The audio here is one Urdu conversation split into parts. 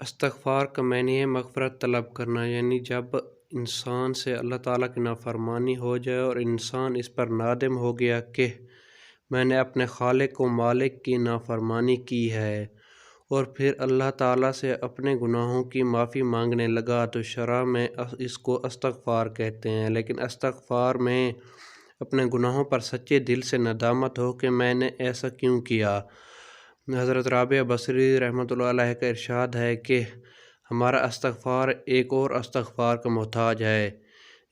استغفار کا معنی ہے مغفرت طلب کرنا، یعنی جب انسان سے اللہ تعالیٰ کی نافرمانی ہو جائے اور انسان اس پر نادم ہو گیا کہ میں نے اپنے خالق و مالک کی نافرمانی کی ہے، اور پھر اللہ تعالیٰ سے اپنے گناہوں کی معافی مانگنے لگا، تو شرع میں اس کو استغفار کہتے ہیں۔ لیکن استغفار میں اپنے گناہوں پر سچے دل سے ندامت ہو کہ میں نے ایسا کیوں کیا۔ حضرت رابعہ بصری رحمۃ اللہ علیہ کا ارشاد ہے کہ ہمارا استغفار ایک اور استغفار کا محتاج ہے،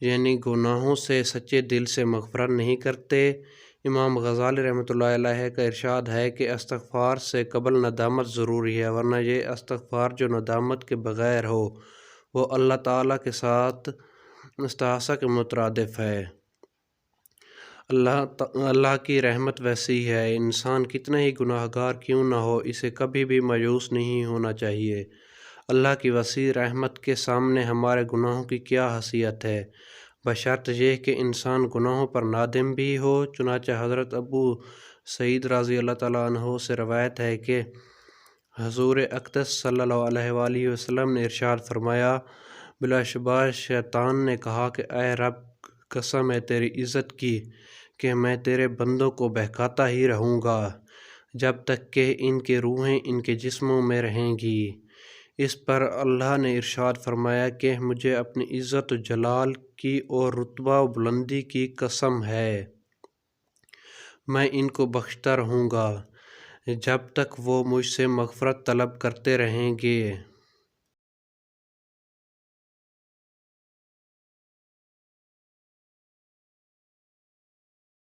یعنی گناہوں سے سچے دل سے مغفرت نہیں کرتے۔ امام غزالی رحمۃ اللہ علیہ کا ارشاد ہے کہ استغفار سے قبل ندامت ضروری ہے، ورنہ یہ استغفار جو ندامت کے بغیر ہو وہ اللہ تعالیٰ کے ساتھ استحاضہ کے مترادف ہے۔ اللہ کی رحمت وسیع ہے، انسان کتنا ہی گناہ گار کیوں نہ ہو اسے کبھی بھی مایوس نہیں ہونا چاہیے۔ اللہ کی وسیع رحمت کے سامنے ہمارے گناہوں کی کیا حیثیت ہے، بشرط یہ کہ انسان گناہوں پر نادم بھی ہو۔ چنانچہ حضرت ابو سعید رضی اللہ تعالیٰ عنہ سے روایت ہے کہ حضور اقدس صلی اللہ علیہ وآلہ وسلم نے ارشاد فرمایا، بلا شبہ شیطان نے کہا کہ اے رب، قسم ہے تیری عزت کی کہ میں تیرے بندوں کو بہکاتا ہی رہوں گا جب تک کہ ان کی روحیں ان کے جسموں میں رہیں گی۔ اس پر اللہ نے ارشاد فرمایا کہ مجھے اپنی عزت و جلال کی اور رتبہ و بلندی کی قسم ہے، میں ان کو بخشتا رہوں گا جب تک وہ مجھ سے مغفرت طلب کرتے رہیں گے۔